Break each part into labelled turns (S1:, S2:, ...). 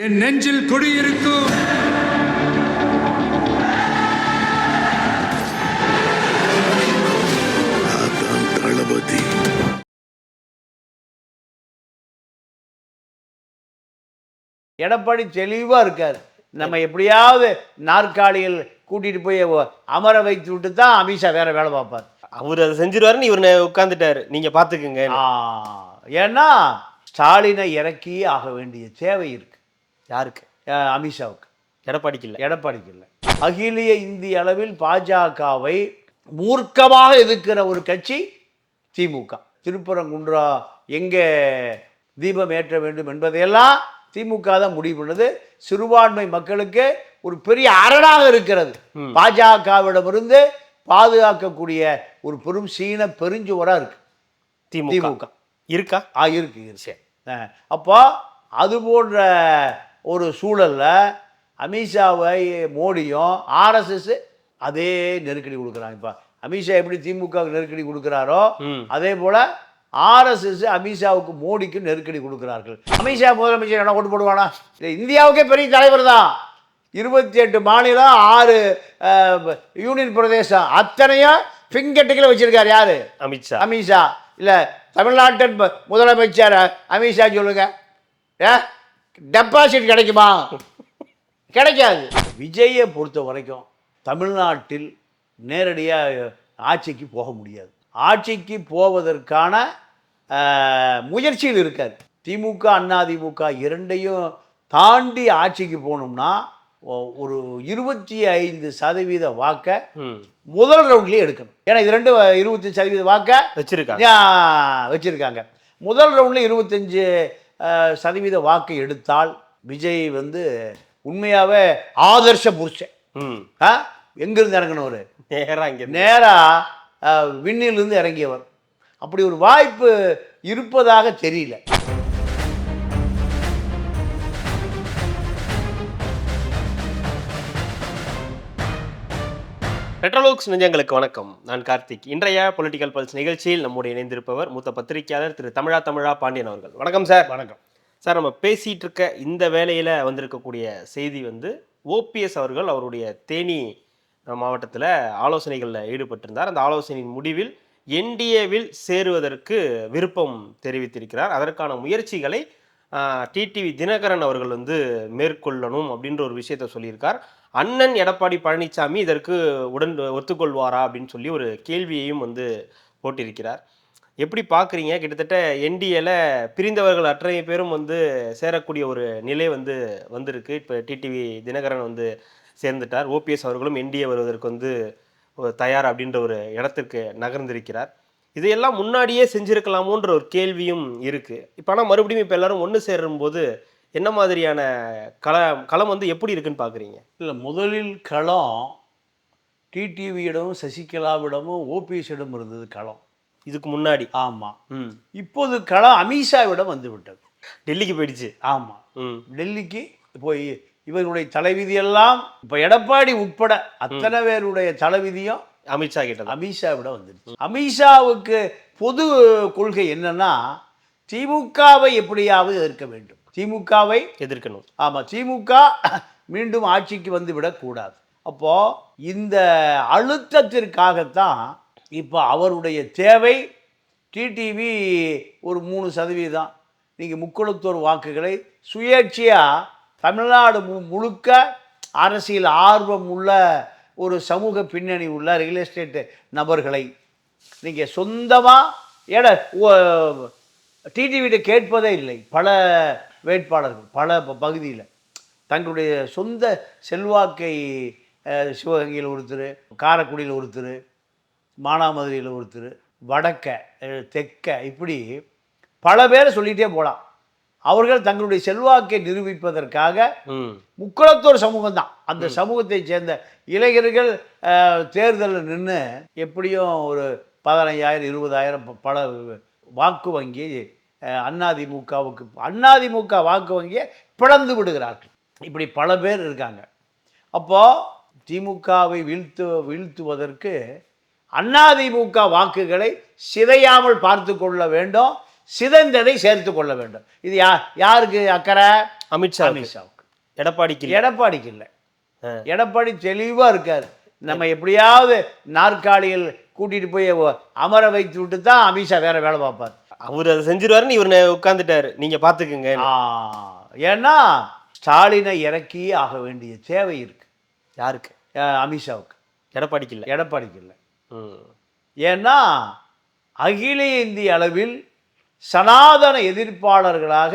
S1: என் நெஞ்சில் குடியிருக்கும் தளபதி.
S2: எடப்பாடி தெளிவா இருக்காரு. நம்ம எப்படியாவது நாற்காலியில் கூட்டிட்டு போய் அமர வைத்து விட்டு தான் அமித்ஷா வேற வேலை பார்ப்பார்.
S3: அவர் அதை செஞ்சிருவாருன்னு இவர் உட்காந்துட்டாரு. நீங்க பாத்துக்குங்க.
S2: ஏன்னா ஸ்டாலினை இறக்கி ஆக வேண்டிய தேவை இருக்கு.
S3: யாருக்கு?
S2: அமித்ஷாவுக்கு.
S3: எடப்பாடிக்கு இல்லை.
S2: எடப்பாடிக்கு இல்லை. அகில இந்திய அளவில் பாஜகவை மூர்க்கமாக எதிர்க்கிற ஒரு கட்சி திமுக. திருப்பரங்குன்றா எங்கே தீபம் ஏற்ற வேண்டும் என்பதையெல்லாம் திமுக தான் முடிவு பண்ணது. சிறுபான்மை மக்களுக்கு ஒரு பெரிய அரணாக இருக்கிறது. பாஜகவிடமிருந்து பாதுகாக்கக்கூடிய ஒரு பெரும் சீன பெருஞ்சுவரா இருக்கு திமுக.
S3: இருக்கா?
S2: இருக்கு. அப்போ அது போன்ற ஒரு சூழல்ல அமித்ஷாவை மோடியும் ஆர்எஸ்எஸ் அதே நெருக்கடி கொடுக்குறாங்க. இப்போ அமித்ஷா எப்படி திமுகவுக்கு நெருக்கடி கொடுக்குறாரோ அதே போல ஆர்எஸ்எஸ் அமித்ஷாவுக்கு மோடிக்கு நெருக்கடி கொடுக்கிறார்கள். அமித்ஷா முதலமைச்சர் என்ன ஓட்டு போடுவானா? இந்தியாவுக்கே பெரிய தலைவர் தான். 28 மாநிலம் 6 யூனியன் பிரதேசம் அத்தனையும் ஃபிங்கர்டிக்கில் வச்சிருக்காரு. யாரு? அமித்ஷா. இல்லை தமிழ்நாட்டின் முதலமைச்சர் அமித்ஷா சொல்லுங்க, டெபாசிட் கிடைக்குமா? கிடைக்காது. விஜயை பொறுத்த வரைக்கும் தமிழ்நாட்டில் நேரடியாக ஆட்சிக்கு போக முடியாது. ஆட்சிக்கு போவதற்கான முயற்சியில் இருக்கார். திமுக அதிமுக இரண்டையும் தாண்டி ஆட்சிக்கு போகணும்னா ஒரு 25% வாக்கை முதல் ரவுண்ட்லேயே எடுக்கணும். ஏன்னா இது 25% வாக்கை வச்சிருக்காங்க. முதல் ரவுண்டில் 25% வாக்கை எடுத்தால் விஜய் உண்மையாகவே ஆதர்ஷ புருஷன். எங்கிருந்து இறங்கினவர்? நேராக விண்ணிலிருந்து இறங்கியவர். அப்படி ஒரு வாய்ப்பு இருப்பதாக தெரியல.
S3: ரெட்ரோலோக்ஸ் நெஞ்சங்களுக்கு வணக்கம். நான் கார்த்திக். இன்றைய பொலிட்டிக்கல் பல்ஸ் நிகழ்ச்சியில் நம்முடைய இணைந்திருப்பவர் மூத்த பத்திரிகையாளர் திரு தமிழா பாண்டியன் அவர்கள். வணக்கம் சார்.
S2: வணக்கம்
S3: சார். நம்ம பேசிகிட்டு இருக்க இந்த வேளையில் வந்திருக்கக்கூடிய செய்தி ஓபிஎஸ் அவர்கள் அவருடைய தேனி மாவட்டத்தில் ஆலோசனைகளில் ஈடுபட்டிருந்தார். அந்த ஆலோசனையின் முடிவில் என்டிஏவில் சேருவதற்கு விருப்பம் தெரிவித்திருக்கிறார். அதற்கான முயற்சிகளை டிடிவி தினகரன் அவர்கள் மேற்கொள்ளணும் அப்படின்ற ஒரு விஷயத்த சொல்லியிருக்கார். அண்ணன் எடப்பாடி பழனிசாமி இதற்கு ஒத்துக்கொள்வாரா அப்படின்னு சொல்லி ஒரு கேள்வியையும் போட்டிருக்கிறார். எப்படி பார்க்குறீங்க? கிட்டத்தட்ட என்டிஏல பிரிந்தவர்கள் அத்தனை பேரும் சேரக்கூடிய ஒரு நிலை வந்திருக்கு. இப்போ டிடிவி தினகரன் சேர்ந்துட்டார். ஓபிஎஸ் அவர்களும் என்டிஏ வருவதற்கு தயார் அப்படின்ற ஒரு இடத்திற்கு நகர்ந்திருக்கிறார். இதையெல்லாம் முன்னாடியே செஞ்சுருக்கலாமோன்ற ஒரு கேள்வியும் இருக்குது. இப்போ ஆனால் மறுபடியும் இப்போ எல்லாரும் ஒன்று சேரும்போது என்ன மாதிரியான களம் எப்படி இருக்குன்னு பார்க்குறீங்க?
S2: இல்லை, முதலில் களம் டிடிவியிடமும் சசிகலாவிடமும் ஓபிஎஸ்ஸிடம் இருந்தது களம்
S3: இதுக்கு முன்னாடி.
S2: ஆமாம். இப்போது களம் அமித்ஷாவிடம் விட்டது.
S3: டெல்லிக்கு போயிடுச்சு.
S2: ஆமாம், டெல்லிக்கு போய் இவர்களுடைய தலைவிதியெல்லாம் இப்போ எடப்பாடி உட்பட அத்தனை பேருடைய தலைவிதியும் அமித்ஷாவிடம் வந்துடுச்சு. அமித்ஷாவுக்கு பொது கொள்கை என்னன்னா, திமுகவை எப்படியாவது எதிர்க்க வேண்டும், திமுகவை
S3: எதிர்க்கணும்.
S2: ஆமாம், திமுக மீண்டும் ஆட்சிக்கு விடக்கூடாது. அப்போ இந்த அழுத்தத்திற்காகத்தான் இப்போ அவருடைய தேவை டிடிவி ஒரு 3%. நீங்கள் முக்குளத்தூர் வாக்குகளை சுயேட்சையாக தமிழ்நாடு முழுக்க அரசியல் ஆர்வம் உள்ள ஒரு சமூக பின்னணி உள்ள ரியல் எஸ்டேட் நபர்களை நீங்கள் சொந்தமாக டிடிவிட்ட கேட்பதே இல்லை. பல வேட்பாளர்கள் பல பகுதியில் தங்களுடைய சொந்த செல்வாக்கை, சிவகங்கையில் ஒருத்தர், காரைக்குடியில் ஒருத்தர், மானாமதுரையில் ஒருத்தர், வடக்க தெற்க, இப்படி பல பேரை சொல்லிகிட்டே போகலாம். அவர்கள் தங்களுடைய செல்வாக்கை நிரூபிப்பதற்காக முக்குளத்தோர் சமூகம் தான், அந்த சமூகத்தை சேர்ந்த இளைஞர்கள் தேர்தலில் நின்று எப்படியும் ஒரு 15,000 20,000 பல வாக்கு வங்கி அதிமுக வாக்கு வங்கியை பிளந்து விடுகிறார்கள். இப்படி பல பேர் இருக்காங்க. அப்போது திமுகவை வீழ்த்துவதற்கு அதிமுக வாக்குகளை சிதையாமல் பார்த்து கொள்ள வேண்டும். சிதைந்ததை சேர்த்து கொள்ள வேண்டும். இது யாருக்கு அக்கறை?
S3: அமித்ஷா
S2: அமித்ஷாவுக்கு.
S3: எடப்பாடிக்கு
S2: இல்லை. எடப்பாடி தெளிவாக இருக்கார். நம்ம எப்படியாவது நாற்காலியில் கூட்டிகிட்டு போய் அமர வைத்து விட்டு தான் அமித்ஷா வேற வேலை பார்ப்பார்.
S3: அவர் அதை செஞ்சிருவாருன்னு இவர் உட்காந்துட்டாரு, நீங்கள் பார்த்துக்குங்க.
S2: ஏன்னா ஸ்டாலினை இறக்கியே ஆக வேண்டிய தேவை இருக்கு.
S3: யாருக்கு?
S2: அமித்ஷாவுக்கு.
S3: எடப்பாடிக்கு இல்லை.
S2: ஏன்னா அகில இந்திய அளவில் சனாதன எதிர்ப்பாளர்களாக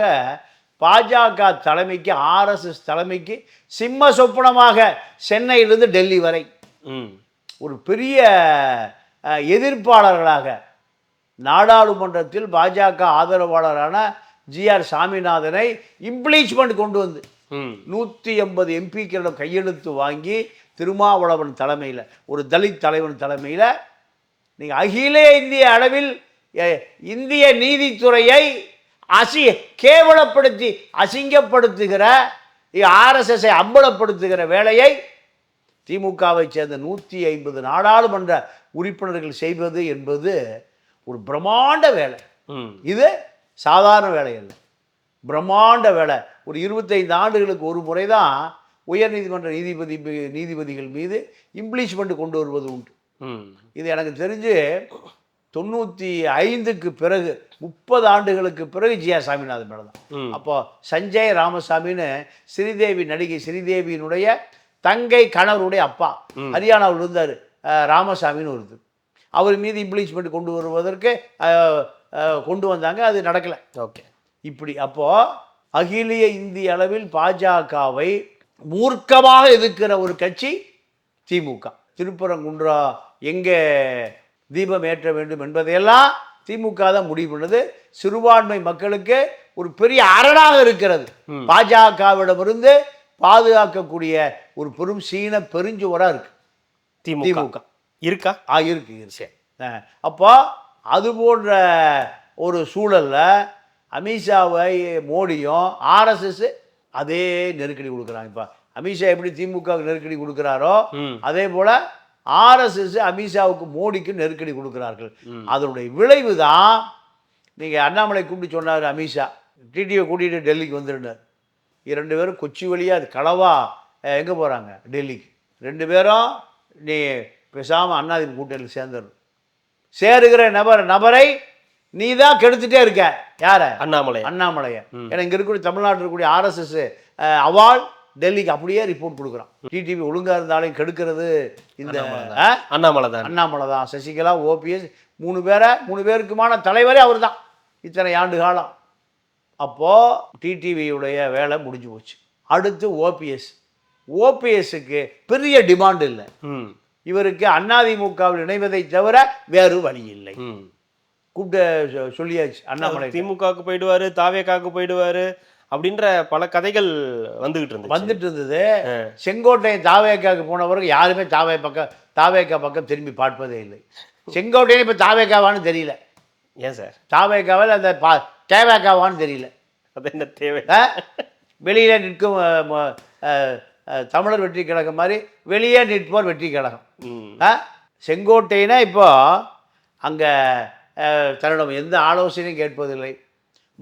S2: பாஜக தலைமைக்கு, ஆர்எஸ்எஸ் தலைமைக்கு சிம்ம சொப்பனமாக சென்னையிலிருந்து டெல்லி வரை ஒரு பெரிய எதிர்ப்பாளர்களாக நாடாளுமன்றத்தில் பாஜக ஆதரவாளரான ஜிஆர் சாமிநாதனை இம்ப்ளீச்மெண்ட் கொண்டு வந்து 180 எம்பிக்களிடம் கையெழுத்து வாங்கி திருமாவளவன் தலைமையில், ஒரு தலித் தலைவன் தலைமையில் நீங்கள் அகில இந்திய அளவில் இந்திய நீதித்துறையை கேவலப்படுத்தி அசிங்கப்படுத்துகிற, ஆர்எஸ்எஸ்ஐ அம்பலப்படுத்துகிற வேலையை திமுகவை சேர்ந்த 150 நாடாளுமன்ற உறுப்பினர்கள் செய்வது என்பது ஒரு பிரம்மாண்ட வேலை. இது சாதாரண வேலை அல்ல, பிரம்மாண்ட வேலை. ஒரு 25 ஆண்டுகளுக்கு ஒரு முறை தான் உயர்நீதிமன்ற நீதிபதிகள் மீது இம்ப்ளீச்மெண்ட் கொண்டு வருவது உண்டு. இது எனக்கு தெரிஞ்சு 95க்கு பிறகு 30 ஆண்டுகளுக்கு பிறகு ஜிஆர் சாமிநாதன் மேலே தான். அப்போ சஞ்சய் ராமசாமின்னு ஸ்ரீதேவி, நடிகை ஸ்ரீதேவியினுடைய தங்கை கணவருடைய அப்பா ஹரியானாவில் இருந்தார், ராமசாமின்னு வருது. அவர் மீது இம்ப்ளீச்மெண்ட் கொண்டு வருவதற்கு கொண்டு வந்தாங்க, அது நடக்கலை.
S3: ஓகே.
S2: இப்படி அப்போது அகில இந்திய அளவில் பாஜகவை மூர்க்கமாக எதிர்க்கிற ஒரு கட்சி திமுக. திருப்பரங்குன்றா எங்கே தீபம் ஏற்ற வேண்டும் என்பதையெல்லாம் திமுக தான் முடிவு பண்ணது. சிறுபான்மை மக்களுக்கு ஒரு பெரிய அரணாக இருக்கிறது. பாஜகவிடமிருந்து பாதுகாக்கக்கூடிய ஒரு பெரும் சீன பெருஞ்சுவராக இருக்கு திமுக.
S3: இருக்கா?
S2: இருக்கு. அப்போ அது போன்ற ஒரு சூழலில் அமித்ஷாவை மோடியும் ஆர்எஸ்எஸ் அதே நெருக்கடி கொடுக்குறாங்க. இப்போ அமித்ஷா எப்படி திமுகவுக்கு நெருக்கடி கொடுக்குறாரோ அதே போல் ஆர்எஸ்எஸ் அமித்ஷாவுக்கு மோடிக்கு நெருக்கடி கொடுக்குறார்கள். அதனுடைய விளைவு தான் நீங்கள் அண்ணாமலை கூப்பிட்டு சொன்னார், அமித்ஷா டிடியை கூட்டிகிட்டு டெல்லிக்கு வந்துருந்தார். 2 பேரும் கொச்சி வழியாக அது களவா எங்கே போகிறாங்க? டெல்லிக்கு. 2 பேரும் நீ பேசாமல் அண்ணாதிமுக கூட்டணியில் சேருகிற நபரை நீ தான் கெடுத்துட்டே இருக்க. யார? அண்ணாமலையை. ஏன்னா இங்கே இருக்கக்கூடிய தமிழ்நாட்டில் இருக்கக்கூடிய ஆர்எஸ்எஸ் அவால் டெல்லிக்கு அப்படியே ரிப்போர்ட் கொடுக்குறான். டிடிவி ஒழுங்காக இருந்தாலும் கெடுக்கிறது இந்த அண்ணாமலை தான். சசிகலா, ஓபிஎஸ் 3 பேருக்குமான தலைவரே அவர் தான் இத்தனை ஆண்டு காலம். அப்போது டிடிவியுடைய வேலை முடிஞ்சு போச்சு. அடுத்து ஓபிஎஸ்க்கு பெரிய டிமாண்ட் இல்லை. இவருக்கு அதிமுகவில் இணைவதை தவிர வேறு வழி இல்லை. கூப்பிட்டு சொல்லியாச்சு, அண்ணாமலை
S3: திமுகவுக்கு போயிடுவாரு, தாவேக்காவுக்கு போயிடுவாரு அப்படின்ற பல கதைகள் வந்துட்டு இருந்தது.
S2: செங்கோட்டையன் தாவேக்காவுக்கு போனவருக்கு யாருமே தாவேக்கா பக்கம் திரும்பி பார்ப்பதே இல்லை. செங்கோட்டையன் இப்போ தாவேக்காவான்னு தெரியல.
S3: ஏன் சார்?
S2: தாவேக்காவில் அந்த தேவேக்காவான்னு தெரியல.
S3: அது என்ன தேவை?
S2: வெளியில் நிற்கும் தமிழர் வெற்றி கழகம் மாதிரி வெளியே நிற்போர் வெற்றி கழகம். செங்கோட்டையனை இப்போ அங்கே தன்னிடம் எந்த ஆலோசனையும் கேட்பதில்லை.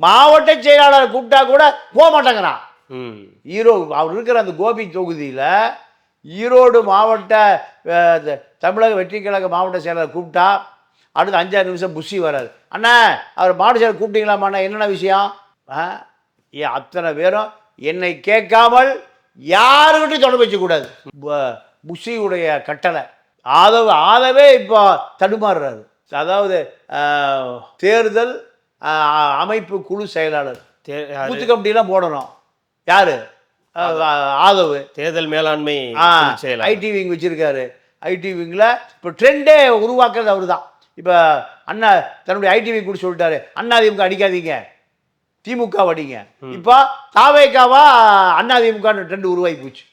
S2: மாவட்ட செயலாளர் கூப்பிட்டா கூட போக மாட்டேங்கிறான். அவர் இருக்கிற அந்த கோபி தொகுதியில் ஈரோடு மாவட்ட தமிழக வெற்றி கழக மாவட்ட செயலாளர் கூப்பிட்டா அடுத்து 5-6 நிமிஷம் புஷி வராது. அண்ணா அவர் மாவட்ட செயலர் கூப்பிட்டீங்களாம்மா, என்னென்ன விஷயம்? அத்தனை பேரும் என்னை கேட்காமல் யாருக்கிட்டையும் தொடர்பு வச்சக்கூடாது. புஷியுடைய கட்டளை. ஆதவே இப்போ தடுமாறுறாரு. அதாவது தேர்தல் அமைப்பு குழு செயலாளர் பூத்து கமிட்டிலாம் போடணும். யாரு? ஆதவு.
S3: தேர்தல் மேலாண்மை
S2: ஐடி விங் வச்சிருக்காரு. ஐடி விங்கில் இப்போ ட்ரெண்டே உருவாக்குறது அவர் தான். இப்போ அண்ணா தன்னுடைய ஐடி விங் கூட சொல்லிட்டாரு, அதிமுக அடிக்காதீங்க, திமுக அடிங்க. இப்போ தாவேக்காவா அதிமுக ட்ரெண்ட் உருவாகி போச்சு.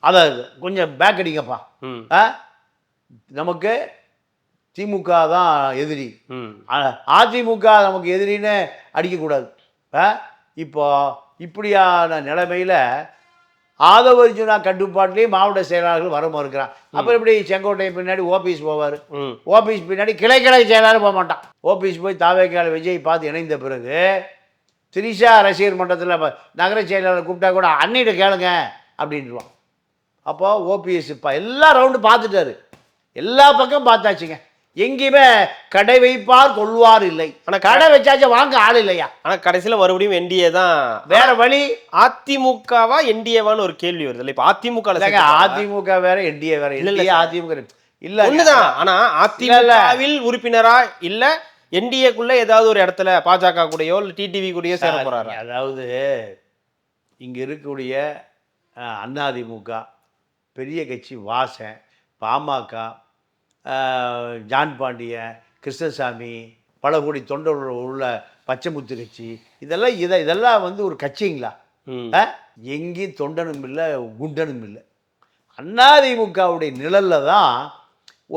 S2: அதை கொஞ்சம் பேக் அடிங்கப்பா. நமக்கு திமுக தான் எதிரி, அதிமுக நமக்கு எதிரின்னு அடிக்கக்கூடாது. இப்போ இப்படியான நிலைமையில் ஆதவ அர்ஜுனா கட்டுப்பாட்டிலேயே மாவட்ட செயலாளர்கள் வர மறுக்கிறான். அப்புறம் எப்படி செங்கோட்டை பின்னாடி ஓபிஎஸ் போவார், ஓபிஎஸ் பின்னாடி கிளை செயலாளர் போக மாட்டான். ஓபிஎஸ் போய் தாவேக்கால விஜய் பார்த்து இணைந்த பிறகு திரிஷா ரசிகர் மன்றத்தில் நகர செயலாளர் கூப்பிட்டா கூட அண்ணிட்ட கேளுங்க அப்படின்ட்டுருவான். அப்போ ஓபிஎஸ் இப்போ எல்லா ரவுண்டு பார்த்துட்டாரு, எல்லா பக்கம் பார்த்தாச்சுங்க. எங்கேயுமே கடை வைப்பார் கொள்வார் இல்லை. ஆனால் கடை வச்சாச்சும் வாங்க ஆள் இல்லையா. ஆனால்
S3: கடைசியில் மறுபடியும் என்டிஏ தான்.
S2: வேற வழி.
S3: அதிமுகவா என்டிஏவான்னு ஒரு கேள்வி வருது இல்லை. இப்போ அதிமுக
S2: அதிமுக வேற என்டிஏ வேற இல்லையா? அதிமுக இல்லை
S3: ஒண்ணுதான். ஆனா அதிமுகவில் உறுப்பினரா இல்ல என்டிஏக்குள்ள ஏதாவது ஒரு இடத்துல பாஜக கூடயோ இல்லை டிடிவி கூடயோ சேர போறாரு.
S2: அதாவது இங்க இருக்கக்கூடிய அதிமுக பெரிய கட்சி வாசன், பாமக, ஜான் பாண்டியன், கிருஷ்ணசாமி, பல கோடி தொண்டர்கள் உள்ள பச்சைமுத்து கட்சி, இதெல்லாம் வந்து ஒரு கட்சிங்களா? எங்கேயும் தொண்டனும் இல்லை குண்டனும் இல்லை. அதிமுகவுடைய நிழலில் தான்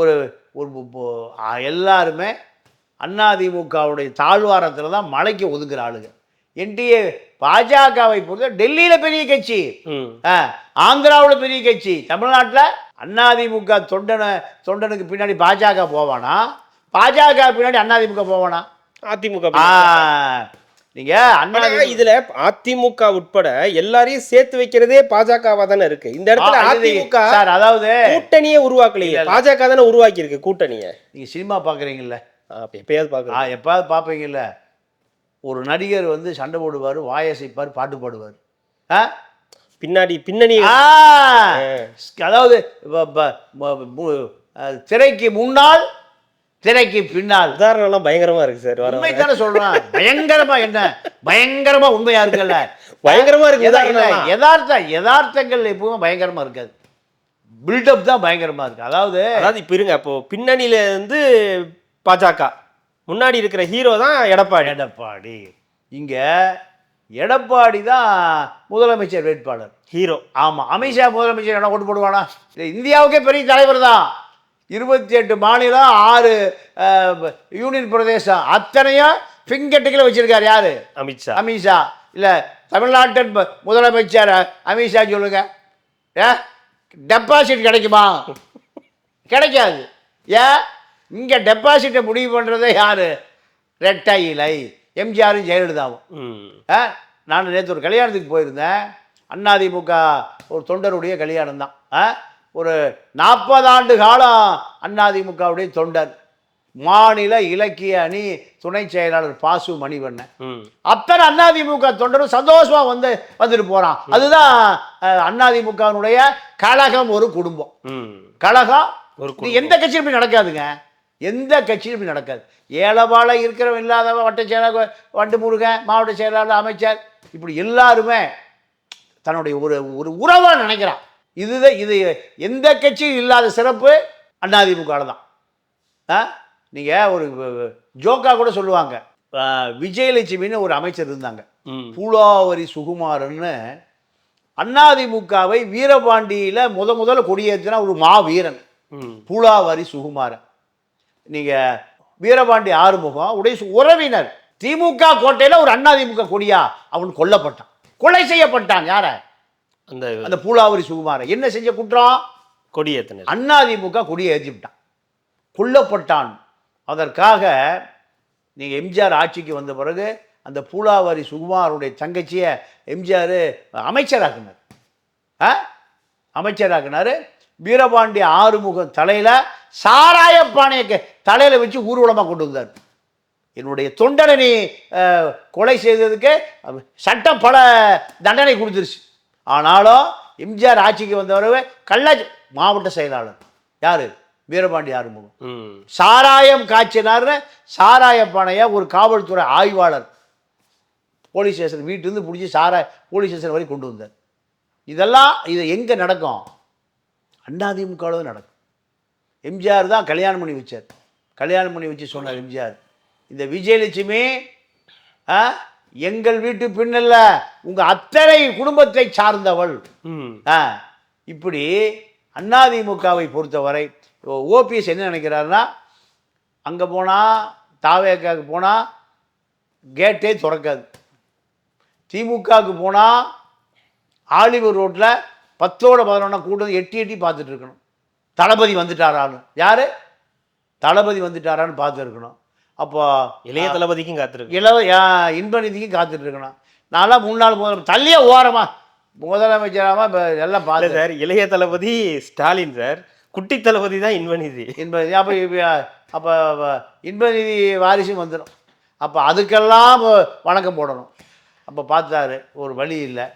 S2: ஒரு எல்லாருமே அதிமுகவுடைய தாழ்வாரத்தில் தான் மலைக்கு ஒதுக்குற ஆளுங்க. என்டிஏ பாஜகவை பொறுத்த டெல்லியில் பெரிய கட்சி, ஆந்திராவில் பெரிய கட்சி, தமிழ்நாட்டில் அதிமுக தொண்டனுக்கு பின்னாடி பாஜக போவானா, பாஜக பின்னாடி அதிமுக போவானா?
S3: அதிமுக.
S2: நீங்க
S3: இதுல அதிமுக உட்பட எல்லாரையும் சேர்த்து வைக்கிறதே பாஜகவா தானே இருக்கு. இந்த இடத்துல அதிமுக
S2: அதாவது
S3: கூட்டணியே உருவாக்கலையே, பாஜக தானே உருவாக்கி இருக்கு கூட்டணியை.
S2: நீங்க சினிமா பாக்குறீங்கல்ல,
S3: எப்பயாவது பாக்குறேன்,
S2: எப்பாவது பாப்பீங்கல்ல. ஒரு நடிகர் வந்து சண்டை போடுவார், வாயசைப்பார், பாட்டு பாடுவார்,
S3: பின்னணி.
S2: அதாவது திரைக்கு முன்னால் திரைக்கு பின்னால்
S3: உதாரணம் பயங்கரமா இருக்கு சார்.
S2: உண்மை தானே சொல்றேன். பயங்கரமா என்ன பயங்கரமா உண்மையா இருக்குல்ல,
S3: பயங்கரமா இருக்கு.
S2: யதார்த்தங்கள் எப்பவும் பயங்கரமா இருக்காது, பில்டப் தான் பயங்கரமா இருக்கு. அதாவது
S3: இப்ப இருங்க, அப்போ பின்னணியில இருந்து பாஜக, முன்னாடி இருக்கிற ஹீரோ தான் எடப்பாடி.
S2: இங்க எடப்பாடி தான் முதலமைச்சர் வேட்பாளர்,
S3: ஹீரோ.
S2: ஆமா, அமித்ஷா முதலமைச்சர் என்ன ஓட்டு போடுவானா? இந்தியாவுக்கே பெரிய தலைவர் தான். 28 மாநிலம், 6 யூனியன் பிரதேசம், அத்தனையும் ஃபிங்கர்டிக்கில் வச்சிருக்காரு. யாரு? அமித்ஷா. இல்ல தமிழ்நாட்டின் முதலமைச்சர் அமித்ஷா சொல்லுங்க, டெபாசிட் கிடைக்குமா? கிடைக்காது. ஏன்? இங்க டெபாசிட்டை முடிவு பண்றதே யாரு? ரெட்டை இலை, எம்ஜிஆரும் ஜெயலலிதாவும். நான் நேற்று ஒரு கல்யாணத்துக்கு போயிருந்தேன், அதிமுக ஒரு தொண்டருடைய கல்யாணம் தான். ஒரு 40 ஆண்டு காலம் அதிமுகவுடைய தொண்டர், மாநில இலக்கிய அணி துணை செயலாளர் பாசு மணிவண்ணன். அத்தனை அதிமுக தொண்டரும் சந்தோஷமா வந்துட்டு போறான். அதுதான் அதிமுகனுடைய கழகம், ஒரு குடும்பம். கழகம் எந்த கட்சியும் இப்படி நடக்காதுங்க, எந்த கட்சியும் இப்படி நடக்காது. ஏழபால இருக்கிறவன் இல்லாதவன், வட்ட செயலாளர் வண்டு முருகன், மாவட்ட செயலாளர், அமைச்சர், இப்படி எல்லாருமே தன்னுடைய ஒரு உறவா நினைக்கிறான். இது எந்த கட்சியும் இல்லாத சிறப்பு அதிமுக தான். நீங்கள் ஒரு ஜோக்கா கூட சொல்லுவாங்க, விஜயலட்சுமின்னு ஒரு அமைச்சர் இருந்தாங்க, பூலாவரி சுகுமாரன்னு. அதிமுகவை வீரபாண்டியில் முதல்ல கொடியேற்றினா ஒரு மாவீரன் பூலாவரி சுகுமாரன். நீங்கள் வீரபாண்டி ஆறுமுகம் உடைய உறவினர், திமுக கோட்டையில் ஒரு அதிமுக கொடியா அவன் கொல்லப்பட்டான், கொலை செய்யப்பட்டான். யார? அந்த பூலாவரி சுகுமாரன். என்ன செஞ்ச குற்றம்?
S3: கொடியேற்றின.
S2: அதிமுக கொடியை ஏற்றி விட்டான், கொல்லப்பட்டான். அதற்காக நீங்கள் எம்ஜிஆர் ஆட்சிக்கு வந்த பிறகு அந்த பூலாவரி சுகுமாருடைய தங்கச்சியை எம்ஜிஆர் அமைச்சராக்குனார். வீரபாண்டி ஆறுமுகம் தலையில் சாராயப்பானையை தலையில் வச்சு ஊர்வலமாக கொண்டு வந்தார். என்னுடைய தொண்டனை நீ கொலை செய்ததுக்கு சட்டம் பல தண்டனை கொடுத்துருச்சு. ஆனாலும் எம்ஜிஆர் ஆட்சிக்கு வந்தவரவே மாவட்ட செயலாளர் யாரு? வீரபாண்டி ஆறுமுகம். சாராயம் காய்ச்சினார்னு சாராயப்பானையை ஒரு காவல்துறை ஆய்வாளர் போலீஸ் ஸ்டேஷன் வீட்டிலேருந்து பிடிச்சி போலீஸ் ஸ்டேஷன் வரை கொண்டு வந்தார். இது எங்கே நடக்கும்? அதிமுகவில் நடக்கும். எம்ஜிஆர் தான் கல்யாணம் பண்ணி வச்சார். கல்யாணம் பண்ணி வச்சு சொன்னார் எம்ஜிஆர், இந்த விஜயலட்சுமி எங்கள் வீட்டு பின்னல்ல, உங்கள் அத்தனை குடும்பத்தை சார்ந்தவள். இப்படி அதிமுகவை பொறுத்தவரை ஓபிஎஸ் என்ன நினைக்கிறாருன்னா, அங்கே போனால் தாவேக்காவுக்கு போனால் கேட்டே திறக்காது, திமுகவுக்கு போனால் ஆலிவர் ரோட்டில் 10ஓட 11 கூட்டம் எட்டி எட்டி பார்த்துட்டு இருக்கணும். தளபதி வந்துட்டாரான்னு, யார் தளபதி வந்துட்டாரான்னு பார்த்துருக்கணும். அப்போ
S3: இளைய தளபதிக்கும் காத்திருக்கு,
S2: இன்பநிதிக்கும் காத்துட்டு இருக்கணும். நான்லாம் முன்னாள் தள்ளியே ஓரமா முதலமைச்சராக இப்போ எல்லாம் பார்த்து
S3: சார். இளைய தளபதி ஸ்டாலின் சார், குட்டி தளபதி தான் இன்பநிதி.
S2: இன்பநிதி அப்போ இன்பநிதி வாரிசும் வந்துடும். அப்போ அதுக்கெல்லாம் வணக்கம் போடணும். அப்போ பார்த்தாரு, ஒரு வழி இல்லை.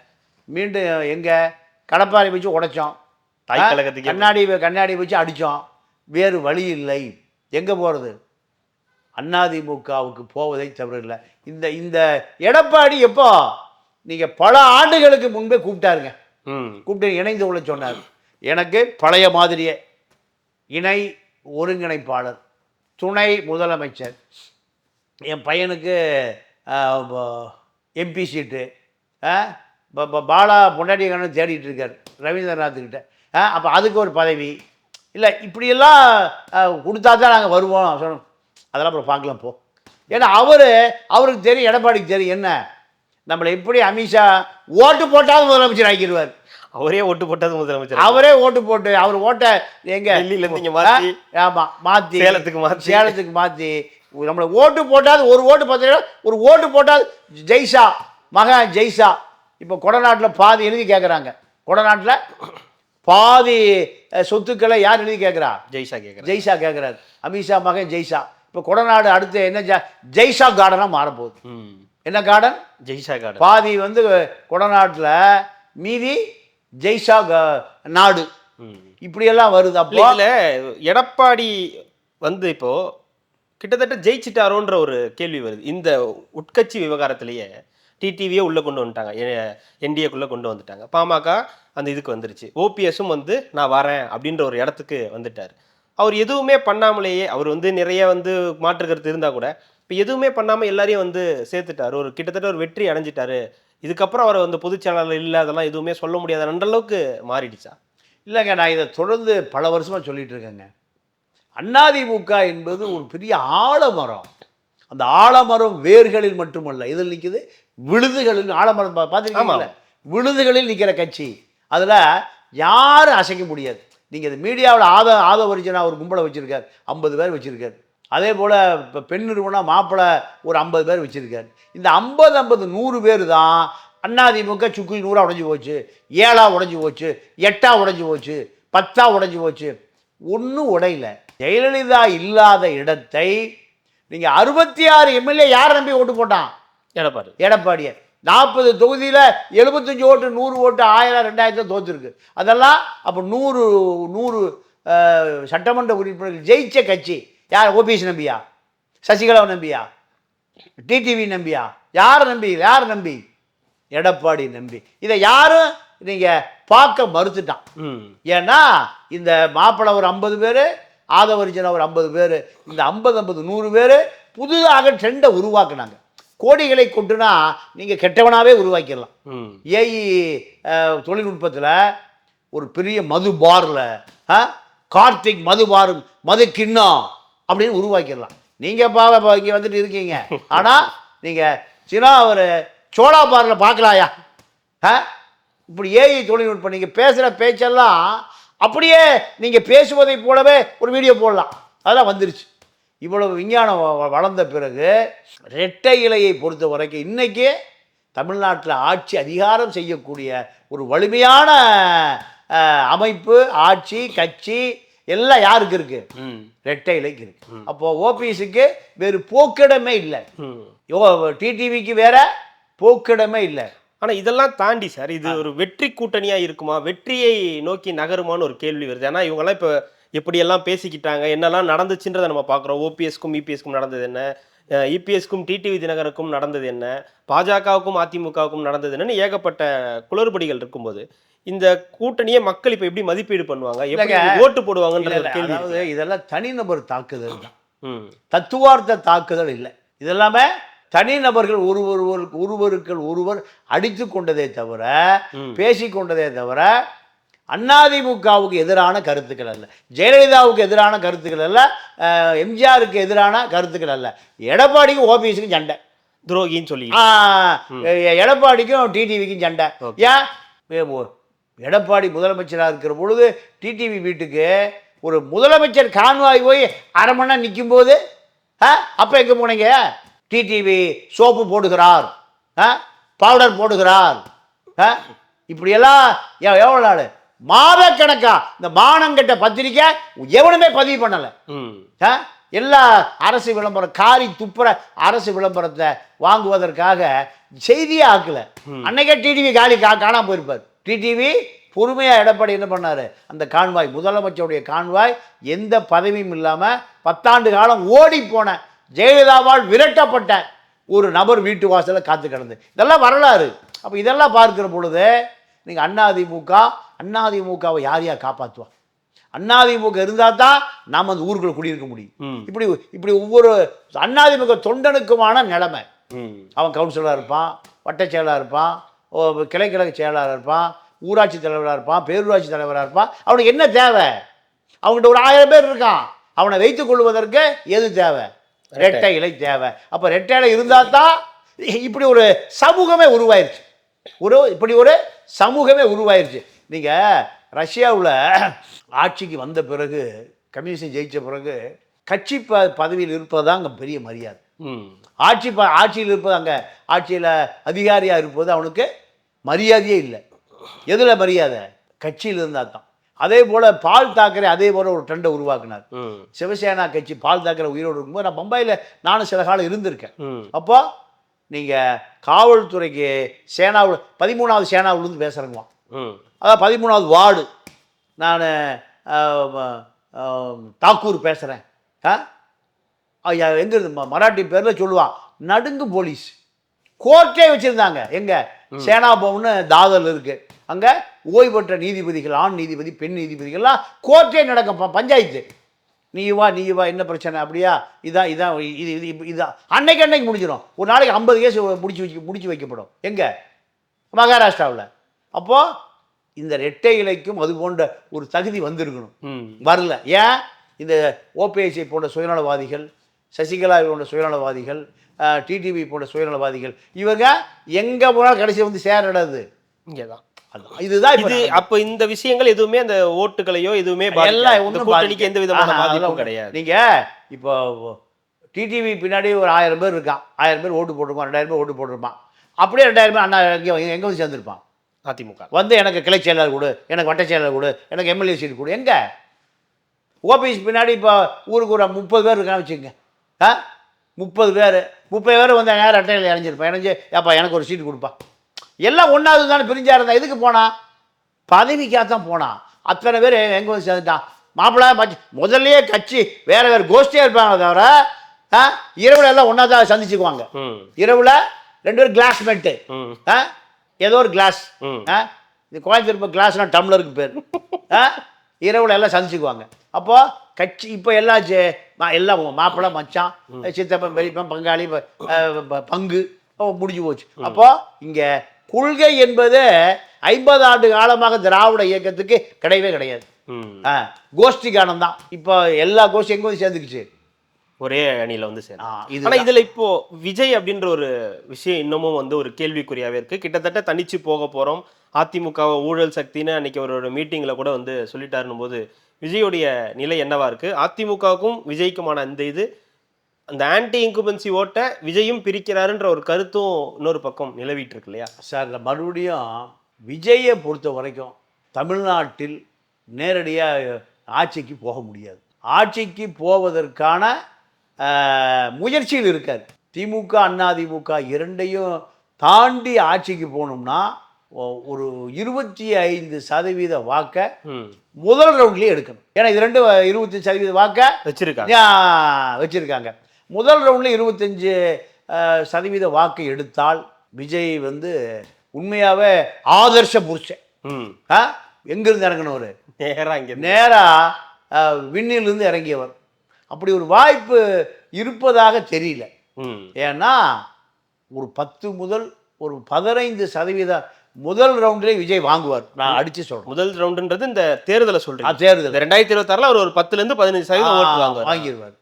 S2: மீண்டும் எங்கே கடப்பாரை வச்சு உடைச்சோம்,
S3: தாய் கழகத்துக்கு
S2: கண்ணாடி வச்சு அடித்தோம். வேறு வழி இல்லை. எங்கே போகிறது? அதிமுகவுக்கு போவதை தவிர இல்லை. இந்த எடப்பாடி எப்போ நீங்கள் பல ஆண்டுகளுக்கு முன்பே கூப்பிட்டாருங்க. கூப்பிட்டு இணைந்து கொள்ள சொன்னார். எனக்கு பழைய மாதிரியே இணை ஒருங்கிணைப்பாளர், துணை முதலமைச்சர், என் பையனுக்கு எம்பி சீட்டு, பாலா பொண்டாட்டிக்கான தேடிட்டு இருக்கார் ரவீந்திரநாத்துக்கிட்ட. அப்போ அதுக்கு ஒரு பதவி இல்லை, இப்படியெல்லாம் கொடுத்தா தான் நாங்கள் வருவோம் சொன்னோம். அதெல்லாம் அப்புறம் பார்க்கலாம் போ. ஏன்னா அவருக்கு தெரியும், எடப்பாடிக்கு தெரியும் என்ன, நம்மளை எப்படி அமித்ஷா ஓட்டு போட்டாலும் முதலமைச்சர் ஆக்கிடுவார்.
S3: அவரே ஓட்டு போட்டது முதலமைச்சர்,
S2: அவரே ஓட்டு போட்டு அவர் ஓட்டை எங்கே
S3: ஆமாம்
S2: மாற்றி
S3: சேலத்துக்கு
S2: மாற்றி நம்மளை ஓட்டு போட்டாது ஒரு ஓட்டு பார்த்தீங்கன்னா ஒரு ஓட்டு போட்டாது ஜெய்ஷா மகன் ஜெய்ஷா. இப்போ கொடநாட்டில் பாதி எழுதி கேட்குறாங்க. கொடநாட்டில் பாதி சொத்துக்களை யார் எழுதி கேட்குறா? ஜெய்ஷா கேட்குறாரு. அமித்ஷா மகன் ஜெய்ஷா. இப்போ கொடநாடு அடுத்து என்ன ஜெய்ஷா கார்டனாக மாறப்போகுது. என்ன கார்டன்?
S3: ஜெய்ஷா கார்டன்.
S2: பாதி வந்து கொடநாட்டில், மீதி ஜெய்ஷா நாடு. இப்படியெல்லாம் வருது. அப்போ
S3: எடப்பாடி வந்து இப்போ கிட்டத்தட்ட ஜெயிச்சிட்டாரோன்ற ஒரு கேள்வி வருது. இந்த உட்கட்சி விவகாரத்திலேயே டிடிவியே உள்ளே கொண்டு வந்துட்டாங்க, என்டிஏக்குள்ளே கொண்டு வந்துட்டாங்க. பாமக அந்த இதுக்கு வந்துருச்சு. ஓபிஎஸும் வந்து நான் வரேன் அப்படின்ற ஒரு இடத்துக்கு வந்துட்டார். அவர் எதுவுமே பண்ணாமலேயே, அவர் வந்து நிறைய வந்து மாற்று கருத்து இருந்தால் கூட இப்போ எதுவுமே பண்ணாமல் எல்லாரையும் வந்து சேர்த்துட்டார். ஒரு கிட்டத்தட்ட ஒரு வெற்றி அடைஞ்சிட்டாரு. இதுக்கப்புறம் அவர் வந்து பொதுச்செயலாளர் இல்லை, அதெல்லாம் எதுவுமே சொல்ல முடியாத அளவுக்கு மாறிடுச்சா?
S2: இல்லைங்க, நான் இதை தொடர்ந்து பல வருஷமாக சொல்லிட்டு இருக்கேங்க. அதிமுக என்பது ஒரு பெரிய ஆலமரம். அந்த ஆலமரம் வேர்களில் மட்டுமல்ல, இதில் நிற்குது விழுதுகளில். ஆலமரம் பார்த்துருக்கீங்களா? விழுதுகளில் நிற்கிற கட்சி. அதில் யாரும் அசைக்க முடியாது. நீங்கள் இந்த மீடியாவில் ஆதவரிஜனா ஒரு கும்பலை வச்சுருக்கார், 50 பேர் வச்சுருக்கார். அதே போல் இப்போ பெண் நிறுவனம் மாப்பிள்ளை ஒரு 50 பேர் வச்சுருக்கார். இந்த 50 100 பேர் தான் அதிமுக சுக்கு 100 உடஞ்சி போச்சு, 7 உடஞ்சி போச்சு, 8 உடஞ்சி போச்சு, 10 உடஞ்சி போச்சு. ஒன்றும் உடையில. ஜெயலலிதா இல்லாத இடத்தை நீங்கள் 66 எம்எல்ஏ யாரை நம்பி ஓட்டு போட்டான்? எடப்பாடியை. 40 தொகுதியில் 75 ஓட்டு, 100 ஓட்டு, 1000 2000 தோற்றுருக்கு. அதெல்லாம் அப்போ 100 சட்டமன்ற உறுப்பினர்கள் ஜெயிச்ச கட்சி யார்? ஓபிஎஸ் நம்பியா? சசிகலாவை நம்பியா? டிடிவி நம்பியா? யாரை நம்பி? எடப்பாடி நம்பி. இதை யாரும் நீங்கள் பார்க்க மறுத்துட்டான். ஏன்னா இந்த மாப்பிள்ளை ஒரு 50 பேர், ஆதவரிஜனா ஒரு 50 பேர், இந்த 50 100 பேர் புதுதாக ட்ரெண்டை உருவாக்குனாங்க. கோடிகளை கொண்டுனா நீங்கள் கெட்டவனாகவே உருவாக்கிடலாம். ஏஇ தொழில்நுட்பத்தில் ஒரு பெரிய மது பாரில் கார்த்திக் மது பார் மது கிண்ணம் அப்படின்னு உருவாக்கிடலாம். நீங்கள் இங்கே வந்துட்டு இருக்கீங்க, ஆனால் நீங்கள் சின்ன ஒரு சோடா பாரில் பார்க்கலாயா? இப்படி ஏஇ தொழில்நுட்பம். நீங்கள் பேசுகிற பேச்செல்லாம் அப்படியே நீங்கள் பேசுவதை போலவே ஒரு வீடியோ போடலாம். அதெல்லாம் வந்துருச்சு. இவ்வளவு விஞ்ஞானம் வளர்ந்த பிறகு இரட்டை இலையை பொறுத்த வரைக்கும் இன்றைக்கே தமிழ்நாட்டில் ஆட்சி அதிகாரம் செய்யக்கூடிய ஒரு வலிமையான அமைப்பு, ஆட்சி, கட்சி எல்லாம் யாருக்கு இருக்கு? இரட்டை இலைக்கு இருக்கு. அப்போ ஓபிஎஸ்க்கு வேறு போக்கிடமே இல்லை, டிடிவிக்கு வேற போக்கிடமே இல்லை.
S3: ஆனால் இதெல்லாம் தாண்டி சார், இது ஒரு வெற்றி கூட்டணியாக இருக்குமா, வெற்றியை நோக்கி நகருமான்னு ஒரு கேள்வி வருது. ஏன்னா இவங்கெல்லாம் இப்போ எப்படியெல்லாம் பேசிக்கிட்டாங்க, என்னெல்லாம் நடந்துச்சுன்றதை நம்ம பார்க்குறோம். ஓபிஎஸ்க்கும் இபிஎஸ்க்கும் நடந்தது என்ன, இபிஎஸ்க்கும் டிடிவி தினகருக்கும் நடந்தது என்ன, பாஜகவுக்கும் அதிமுகவுக்கும் நடந்தது என்னன்னு ஏகப்பட்ட குளறுபடிகள் இருக்கும்போது இந்த கூட்டணியை மக்கள் இப்போ எப்படி மதிப்பீடு பண்ணுவாங்க, எப்படி ஓட்டு போடுவாங்கன்ற கேள்வி.
S2: அதாவது இதெல்லாம் தனிநபர் தாக்குதல் தான், தத்துவார்த்த தாக்குதல் இல்லை. இதெல்லாமே தனிநபர்கள் ஒருவர் அடித்து கொண்டதே தவிர, பேசிக்கொண்டதே தவிர அதிமுகவுக்கு எதிரான கருத்துக்கள் அல்ல, ஜெயலலிதாவுக்கு எதிரான கருத்துக்கள் அல்ல, எம்ஜிஆருக்கு எதிரான கருத்துக்கள் அல்ல. எடப்பாடிக்கும் ஓபிஎஸ்க்கும் சண்டை,
S3: துரோகின்னு சொல்லி
S2: எடப்பாடிக்கும் டிடிவிக்கும் சண்டை. ஏன் எடப்பாடி முதலமைச்சராக இருக்கிற பொழுது டிடிவி வீட்டுக்கு ஒரு முதலமைச்சர் கான்வாய் போய் அரை மணி நேரம் நிற்கும் போது அப்போ எங்கே போனீங்க? டிடிவி சோப்பு போடுகிறார், பவுடர் போடுகிறார், இப்படியெல்லாம் எவ்வளோ நாள் மாதக்கணக்கா இந்த மானங்கட்ட பத்திரிக்கை எவனுமே பதிவு பண்ணலை. எல்லா அரசு விளம்பரம் காரி துப்புற அரசு விளம்பரத்தை வாங்குவதற்காக செய்தியே ஆக்கல. அன்னைக்கே டிடிவி காணாம போயிருப்பார். டிடிவி பொறுமையாக எடப்பாடி என்ன பண்ணார், அந்த கான்வாய் முதலமைச்சருடைய கான்வாய் எந்த பதவியும் இல்லாமல் 10 ஆண்டு காலம் ஓடி போன ஜெயலலிதாவால் விரட்டப்பட்ட ஒரு நபர் வீட்டு வாசலில் காத்து கிடந்து, இதெல்லாம் வரலாறு. அப்போ இதெல்லாம் பார்க்கிற பொழுது நீங்கள் அதிமுகவை யார் காப்பாற்றுவா? அதிமுக இருந்தால் தான் நாம் அந்த ஊருக்குள்ள குடியிருக்க முடியும். இப்படி ஒவ்வொரு அதிமுக தொண்டனுக்குமான நிலைமை. அவன் கவுன்சிலராக இருப்பான், வட்ட செயலாளராக இருப்பான், கிளைக்கழக செயலாளராக இருப்பான், ஊராட்சி தலைவராக இருப்பான், பேரூராட்சி தலைவராக இருப்பான். அவனுக்கு என்ன தேவை? அவங்ககிட்ட ஒரு 1000 பேர் இருக்கான். அவனை வைத்துக் கொள்வதற்கு எது தேவை? ரெட்டை இலை தேவை. அப்போ ரெட்டை இலை இருந்தால் தான் இப்படி ஒரு சமூகமே உருவாயிருச்சு. இப்படி ஒரு சமூகமே உருவாயிருச்சு. நீங்கள் ரஷ்யாவில் ஆட்சிக்கு வந்த பிறகு, கம்யூனிஸ்ட் ஜெயித்த பிறகு கட்சி பதவியில் இருப்பது தான் அங்கே பெரிய மரியாதை. ஆட்சியில் இருப்பது, அங்கே ஆட்சியில் அதிகாரியாக இருப்பது அவனுக்கு மரியாதையே இல்லை. எதில் மரியாதை? கட்சியில் இருந்தால் தான். அதே போல் பால் தாக்கரே அதே போல் ஒரு ட்ரெண்டை உருவாக்குனார். சிவசேனா கட்சி பால் தாக்கரே உயிரோடு இருக்கும்போது நான் பம்பாயில் நானும் சில காலம் இருந்திருக்கேன். அப்போ நீங்கள் காவல்துறைக்கு சேனாவில் 13வது சேனாவிலேருந்து பேசுகிறேங்குவான். அதான் 13வது வார்டு நான் தாக்கூர் பேசுகிறேன். எங்கே மராட்டி பேரில் சொல்லுவான். நடுங்கு போலீஸ் கோர்ட்டே வச்சுருந்தாங்க. எங்கே? சேனா பவன்னு தாதல் இருக்குது. அங்கே ஓய்வு பெற்ற நீதிபதிகள், ஆண் நீதிபதி, பெண் நீதிபதிகள்லாம் கோர்ட்டே நடக்கும். பஞ்சாயத்து நீ வா என்ன பிரச்சனை? அப்படியா? இதான் அன்னைக்கு முடிஞ்சிடும். ஒரு நாளைக்கு 50 கேஸ் முடிச்சு வைக்கப்படும். எங்கே? மகாராஷ்டிராவில். அப்போது இந்த ரெட்டை இலைக்கும் அது போன்ற ஒரு தகுதி வந்திருக்கணும். வரல. ஏன்? இந்த ஓபிஎஸ்ஐ போன்ற சுயநலவாதிகள், சசிகலா போன்ற சுயநலவாதிகள், டிடிவி போன்ற சுயநலவாதிகள், இவங்க எங்கே போனாலும் கடைசி வந்து சேரடாது இங்கே தான். இதுதான் இது.
S3: அப்போ இந்த விஷயங்கள் எதுவுமே அந்த ஓட்டுகளையோ எதுவுமே கூட்டணிக்கு எந்த விதமான பாதிப்பும் கிடையாது.
S2: நீங்கள் இப்போ டிடிவி பின்னாடி ஒரு 1000 பேர் இருக்கான். 1000 பேர் ஓட்டு போட்டிருப்பான், 2000 பேர் ஓட்டு போட்டிருப்பான். அப்படியே 2000 பேர் அண்ணா எங்கே வந்து சேர்ந்துருப்பான்?
S3: அதிமுக
S2: வந்து எனக்கு கிளை செயலாளர் கொடு, எனக்கு வட்ட செயலாளர் கொடு, எனக்கு எம்எல்ஏ சீட் கொடு. எங்கே? ஓபிஎஸ் பின்னாடி இப்போ ஊருக்கு ஒரு 30 பேர் இருக்கான்னு வச்சுக்கோங்க. 30 பேர் வந்து நேரம் அட்டையில் இறஞ்சிருப்பான். இறஞ்சி ஏப்பா எனக்கு ஒரு சீட்டு கொடுப்பா. எல்லாம் ஒன்றாவது தானே பிரிஞ்சா இருந்தா. எதுக்கு போனான்? பதவிக்காகத்தான் போனான். அத்தனை பேர் எங்கே வந்து சேர்ந்துட்டான்? மாப்பிள்ளை முதல்லையே கட்சி வேறு கோஷ்டியாக இருப்பாங்க தவிர இரவுல எல்லாம் ஒன்றா தான் சந்திச்சுக்குவாங்க. இரவுல 2 பேர் கிளாஸ்மேட்டு, ஏதோ ஒரு கிளாஸ். இது கோயம்புத்தூர் கிளாஸ்னால் டம்ளருக்கு பேர். இரவுல எல்லாம் சந்திச்சுக்குவாங்க. அப்போது கட்சி இப்போ எல்லாம் மாப்பிள்ளை, மச்சான், சித்தப்பன், பெரியப்பன், பங்காளி, பங்கு முடிஞ்சு போச்சு. அப்போது இங்கே கொள்கை என்பது 50 ஆண்டு காலமாக திராவிட இயக்கத்துக்கு கிடையவே கிடையாது. கோஷ்டி கானம் தான். இப்போ எல்லா கோஷ்டி எங்கே வந்து சேர்ந்துக்குச்சு?
S3: ஒரே அணியில் வந்து சேரும். ஆனால் இதில் இப்போ விஜய் அப்படின்ற ஒரு விஷயம் இன்னமும் வந்து ஒரு கேள்விக்குறியாகவே இருக்குது. கிட்டத்தட்ட தனிச்சு போக போகிறோம், அதிமுக ஊழல் சக்தின்னு அன்னைக்கு அவரோட மீட்டிங்கில் கூட வந்து சொல்லிட்டாருன்னும் போது விஜயோடைய நிலை என்னவா இருக்குது? அதிமுகவுக்கும் விஜய்க்குமான அந்த ஆன்டி இன்குபன்சி ஓட்டை விஜயும் பிரிக்கிறாருன்ற ஒரு கருத்தும் இன்னொரு பக்கம் நிலவிட்டு இருக்கு இல்லையா
S2: சார்? மறுபடியும் விஜயை பொறுத்த வரைக்கும் தமிழ்நாட்டில் நேரடியாக ஆட்சிக்கு போக முடியாது. ஆட்சிக்கு போவதற்கான முயற்சியில் இருக்கார். திமுக அதிமுக இரண்டையும் தாண்டி ஆட்சிக்கு போகணும்னா ஒரு 25% வாக்கை முதல் ரவுண்ட்லேயே எடுக்கணும். ஏன்னா இது 25% வாக்கை வச்சிருக்காங்க. முதல் ரவுண்டில் 25% வாக்கை எடுத்தால் விஜய் வந்து உண்மையாகவே ஆதர்ஷ புருஷன். எங்கிருந்து இறங்கினவர்? நேராக விண்ணிலிருந்து இறங்கியவர். அப்படி ஒரு வாய்ப்பு இருப்பதாக தெரியல. ஏன்னா ஒரு 10 முதல் ஒரு 15% முதல் ரவுண்டிலே விஜய் வாங்குவார். நான் அடிச்சு சொல்றேன்.
S3: முதல் ரவுண்டுன்றது இந்த தேர்தலை சொல்றேன்.
S2: தேர்தல்
S3: 2026 அவர் ஒரு 10லேருந்து 15% ஓட்டு வாங்கிடுவார்.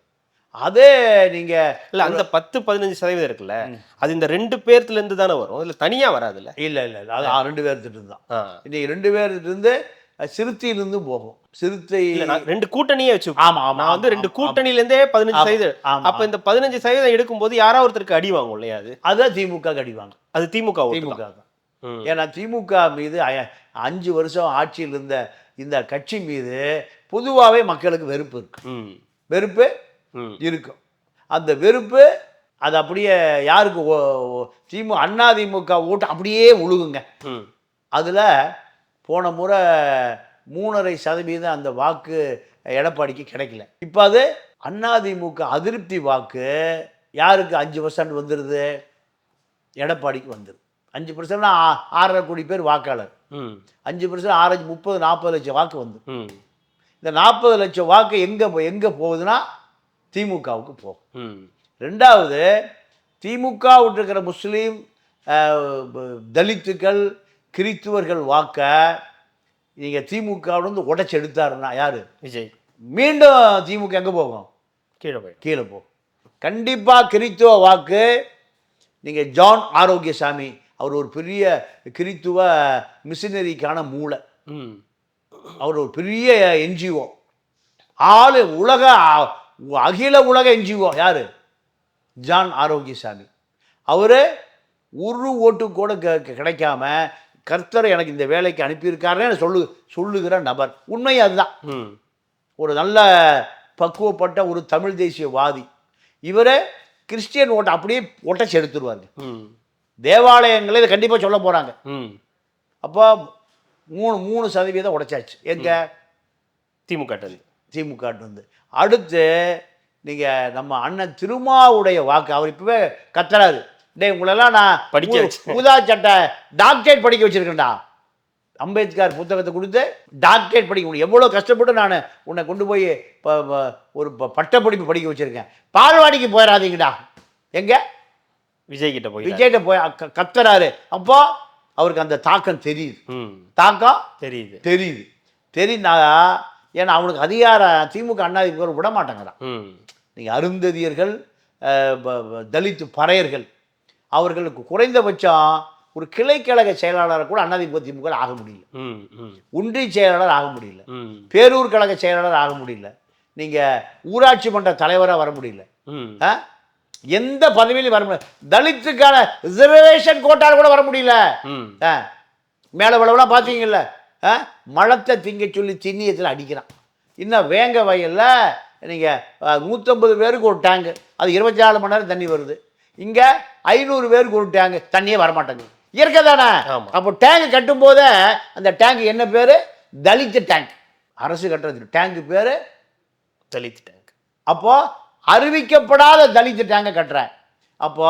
S2: அதே நீங்க
S3: இல்ல அந்த 10-15% இருக்குல்ல, அது இந்த 2 பேர்த்துல இருந்து தானே வரும், இல்ல தனியா வராதுல்ல?
S2: இல்ல இல்ல இல்ல அது 2 பேர்த்திட்ட தான்.
S3: ஆ.
S2: இன்னைக்கு 2 பேர்த்திட்ட இருந்து சிறுத்தையிலிருந்து போகும். சிறுத்தை
S3: இல்ல நான் 2 கூட்டணியே வச்சு
S2: ஆமா ஆமா
S3: நான் வந்து 2
S2: ஆமா,
S3: கூட்டணியில இருந்தே 15%.
S2: ஆமா.
S3: அப்ப இந்த 15% எடுக்கும்போது யாராவது ஒருத்தருக்கு அடி வாங்கும் இல்லையா அது?
S2: அதான் திமுக அடிவாங்க.
S3: அது திமுக ஓட்டு
S2: திமுக
S3: தான்.
S2: தான்.
S3: ம்.
S2: ஏன்னா திமுக மீது 5 வருஷம் ஆட்சியில் இருந்த இந்த கட்சி மீது பொதுவாகவே மக்களுக்கு வெறுப்பு இருக்கு.
S3: ம்.
S2: வெறுப்பு
S3: ம்.
S2: இருக்கும். அந்த வெறுப்பு அது அப்படியே யாருக்கு அண்ணா திமுக ஓட்டு அப்படியே உழுகுங்க.
S3: ம்.
S2: அதில் போன முறை 3.5% அந்த வாக்கு எடப்பாடிக்கு கிடைக்கல. இப்போ அது அதிமுக அதிருப்தி வாக்கு யாருக்கு 5% வந்துடுது? எடப்பாடிக்கு வந்துடுது. 5%னா 6.5 கோடி பேர் வாக்காளர்.
S3: ம்.
S2: 5% 6 30-40 லட்சம் வாக்கு வந்து
S3: ம்.
S2: இந்த 40 லட்சம் வாக்கு எங்கே போகுதுன்னா திமுகவுக்கு போகும்.
S3: ம்.
S2: ரெண்டாவது திமுக விட்டுருக்கிற முஸ்லீம் தலித்துக்கள் கிறித்துவர்கள் வாக்க நீங்கள் திமுகவிலிருந்து உடைச்சி எடுத்தாருன்னா யார்?
S3: விஜய்.
S2: மீண்டும் திமுக எங்கே போகும்?
S3: கீழே போய்
S2: கீழே போகும். கண்டிப்பாக கிறித்துவ வாக்கு நீங்கள் ஜான் ஆரோக்கியசாமி அவர் ஒரு பெரிய கிறித்துவ மிஷினரிக்கான மூளை.
S3: ம்.
S2: அவர் ஒரு பெரிய என்ஜிஓ அகில உலக என்ஜிஓ யார்? ஜான் ஆரோக்கியசாமி. அவர் ஒரு ஓட்டு கூட கிடைக்காம கர்த்தர் எனக்கு இந்த வேலைக்கு அனுப்பியிருக்காருன்னு சொல்லுகிற நபர். உண்மை அதுதான்.
S3: ம்.
S2: ஒரு நல்ல பக்குவப்பட்ட ஒரு தமிழ் தேசியவாதி. இவரை கிறிஸ்டியன் ஓட்டை அப்படியே ஒட்டச்சு எடுத்துருவாங்க.
S3: ம்.
S2: தேவாலயங்களை இதை கண்டிப்பாக சொல்ல போகிறாங்க.
S3: ம்.
S2: அப்போ 3% உடைச்சாச்சு. எங்க? திமுக வந்து. அடுத்து நீங்கள் நம்ம அண்ணன் திருமாவுடைய வாக்கு அவர் இப்போவே கத்துறாரு. டே உங்களெல்லாம் நான்
S3: படிக்க வச்சு
S2: ஊதா சட்டை டாக்டரேட் படிக்க வச்சுருக்கேன்டா. அம்பேத்கர் புத்தகத்தை கொடுத்து டாக்டரேட் படிக்க முடியும். எவ்வளோ கஷ்டப்பட்டு நான் உன்னை கொண்டு போய் ஒரு பட்டப்படிப்பு படிக்க வச்சுருக்கேன். பால்வாடிக்கு போயிடாதீங்கடா. எங்கே?
S3: விஜய்கிட்ட
S2: விஜய்கிட்ட போய் கத்துறாரு. அப்போ அவருக்கு அந்த தாக்கம் தெரியுது. தாக்கம் தெரியுதுனா ஏன்னா அவனுக்கு அதிகாரம் திமுக அதிமுக விட மாட்டேங்கிறான். நீங்கள் அருந்ததியர்கள் தலித்து பறையர்கள் அவர்களுக்கு குறைந்தபட்சம் ஒரு கிளைக்கழக செயலாளரை கூட அதிமுக திமுக ஆக முடியல. ஒன்றிய செயலாளர் ஆக முடியல. பேரூர் கழக செயலாளர் ஆக முடியல. நீங்கள் ஊராட்சி மன்ற தலைவராக வர முடியல. எந்த பதவியிலும் வர முடியல. தலித்துக்கான ரிசர்வேஷன் கோட்டால் கூட வர முடியல. மேலே விளவெல்லாம் பார்த்தீங்கல்ல, மழத்தை திங்க சொல்லி திண்ணியத்தில் அடிக்கிறான். இன்னும் வேங்க வயலில் நீங்கள் 150 பேருக்கு ஒரு டேங்கு, அது 24 மணி நேரம் தண்ணி வருது. இங்கே 500 பேருக்கு ஒரு டேங்கு, தண்ணியே வரமாட்டேங்குது. இயற்கை தானே. அப்போ டேங்கு கட்டும் போதே அந்த டேங்கு என்ன பேர்? தலித்து டேங்க். அரசு கட்டுறது டேங்கு பேர்
S3: தலித்து டேங்க்.
S2: அப்போ அறிவிக்கப்படாத தலித்து டேங்கை கட்டுறேன். அப்போ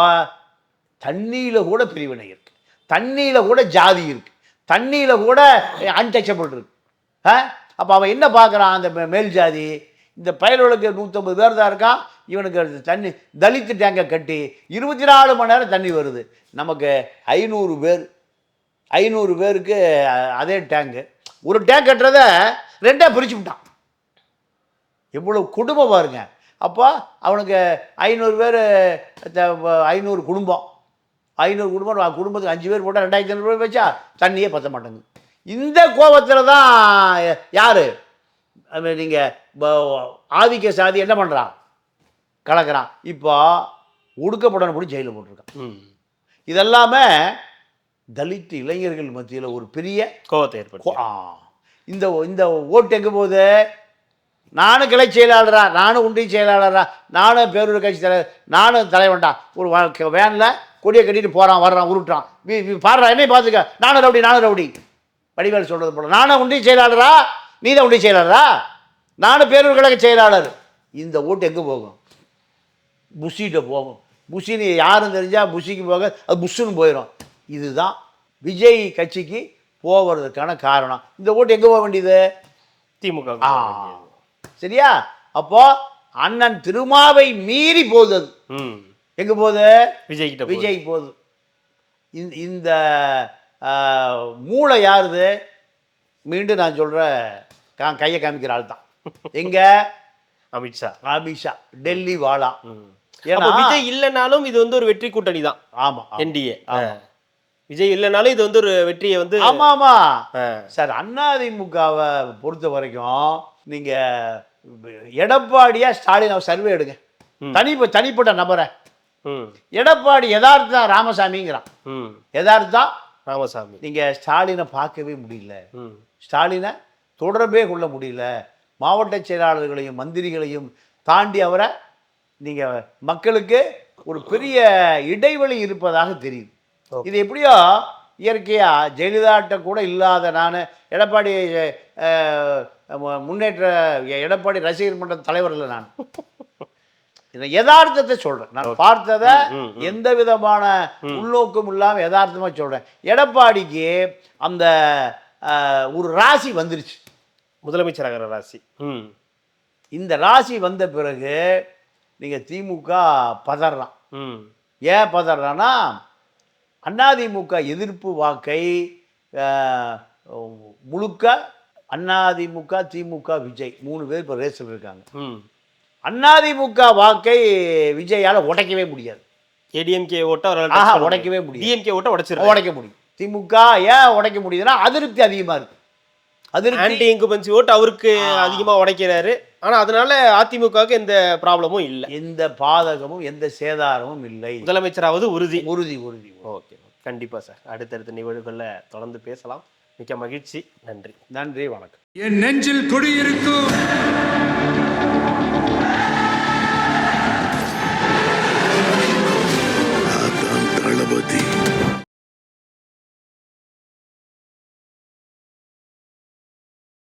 S2: தண்ணியில் கூட பிரிவினை இருக்கு, தண்ணியில் கூட ஜாதி இருக்கு, தண்ணியில் கூட அன்டச்சபிள் இருக்கு. அப்போ அவன் என்ன பார்க்குறான்? அந்த மேல் ஜாதி இந்த பயலுக்கு 150 பேர் தான் இருக்கான். இவனுக்கு தண்ணி தலித்து டேங்கை கட்டி 24 மணி நேரம் தண்ணி வருது. நமக்கு 500 பேருக்கு அதே டேங்கு. ஒரு டேங்க் கட்டுறத 2ஆக பிரித்து விட்டான். எவ்வளோ குடும்பம் பாருங்க. அப்போ அவனுக்கு 500 பேர் 500 குடும்பம் 500 குடும்பம் குடும்பத்துக்கு 5 பேர் போட்டால் 2500 ரூபாய் வச்சா தண்ணியே பற்ற மாட்டேங்குது. இந்த கோபத்தில் தான் யார் நீங்கள் ஆதிக்க சாதி என்ன பண்ணுறான்? கலக்கிறான். இப்போ ஒடுக்கப்படணும் கூட ஜெயிலில் போட்டிருக்கான். இதெல்லாமே தலித் இளைஞர்கள் மத்தியில் ஒரு பெரிய
S3: கோபத்தை ஏற்படுத்தும்.
S2: இந்த இந்த ஓட்டு எங்கே போகுது? நானும் கிளை செயலாளரா, நானும் ஒன்றிய செயலாளரா, நானும் பேரூர் கட்சி தலைவர், நானும் தலைவன்டா. ஒரு வேனில் கொடியை கட்டிட்டு போகிறான், வர்றான், உருட்டுறான், பாடுறான், என்னை பார்த்துக்க, நானும் ரவுடி வடிவேல் சொல்கிறது போல. நானும் ஒன்றிய செயலாளரா, நீ தான் ஒன்றிய செயலாளரா, நானும் பேரூர் கழக செயலாளர். இந்த ஓட்டு எங்கே போகும்? புஷிகிட்ட போகும். புஷின்னு யாரும் தெரிஞ்சால் புஷிக்கு போக அது புஷ்ஷுன்னு போயிடும். இதுதான் விஜய் கட்சிக்கு போவதற்கான காரணம். இந்த ஓட்டு எங்கே போக வேண்டியது?
S3: திமுக.
S2: சரியா? அப்போ அண்ணன் திருமாவை மீறி போகுது. எங்க போகுது? விஜய் போகுது. இந்த மூளை யாருது? மீண்டும் நான் சொல்ற கையை காமிக்கிற ஆள் தான். எங்க
S3: அமித்ஷா.
S2: அமித்ஷா டெல்லி வாலா.
S3: அப்போ
S2: ஏன்னா
S3: விஜய் இல்லைனாலும் இது வந்து ஒரு வெற்றி கூட்டணி தான்.
S2: ஆமா
S3: என்டிஏ விஜய் இல்லைனாலும் இது வந்து ஒரு வெற்றியை வந்து.
S2: ஆமா ஆமா
S3: ஆ.
S2: சார், அதிமுகவை பொறுத்த வரைக்கும் நீங்க எடப்பாடியா ஸ்டாலின் சர்வே எடுங்க, தனிப்பட்ட நபரை.
S3: ம்
S2: எடப்பாடி யதார்த்தா ராமசாமிங்கிறான்,
S3: ம்
S2: யதார்த்தா
S3: ராமசாமி.
S2: நீங்க ஸ்டாலினை பார்க்கவே முடியல,
S3: ம்
S2: ஸ்டாலினை தொடர்பே கொள்ள முடியல. மாவட்ட செயலாளர்களையும் மந்திரிகளையும் தாண்டி அவரை நீங்க மக்களுக்கு ஒரு பெரிய இடைவெளி இருப்பதாக தெரியுது. இது எப்படியோ இயற்கையா ஜெயலலிதாட்ட கூட இல்லாத நான் எடப்பாடி முன்னேற்ற எடப்பாடி ரசிகர் மன்ற தலைவர் இல்லை, நான் இந்த யதார்த்தத்தை சொல்றேன். நான் பார்த்ததை எந்த விதமான உள்நோக்கம் இல்லாம யதார்த்தமா சொல்றேன். எடப்பாடிக்கு அந்த ஒரு ராசி வந்துருச்சு,
S3: முதலமைச்சராகிற ராசி.
S2: இந்த ராசி வந்த பிறகு நீங்க திமுக பதறான். ஏன் பதறான்னா, அதிமுக எதிர்ப்பு வாக்கை முழுக்க அதிமுக திமுக விஜய் 3 பேர் இப்போ ரேஸில் இருக்காங்க. அதிமுக வாக்கை விஜயால உடைக்கவே முடியாது.
S3: ஏடிஎம்கே ஓட்ட
S2: உடைக்கவே முடியும்,
S3: டிஎம்கே ஓட்ட
S2: உடைக்க முடியும். திமுக ஏன் உடைக்க முடியுதுன்னா அதிருப்தி அதிகமா இருக்கு.
S3: ஆன்டி இன்குபன்சி ஓட்டு அவருக்கு அதிகமா உடைக்கிறாரு. ஆனா அதனால அதிமுகவுக்கு எந்த ப்ராப்ளமும் இல்லை,
S2: எந்த பாதகமும் எந்த சேதாரமும் இல்லை.
S3: முதலமைச்சராவது உறுதி.
S2: உறுதி உறுதி.
S3: ஓகே, கண்டிப்பா சார். அடுத்தடுத்த நிகழ்வுகள்ல தொடர்ந்து பேசலாம். மிக்க மகிழ்ச்சி. நன்றி.
S2: நன்றி, வணக்கம்.
S1: என் நெஞ்சில் குடியிருக்கும்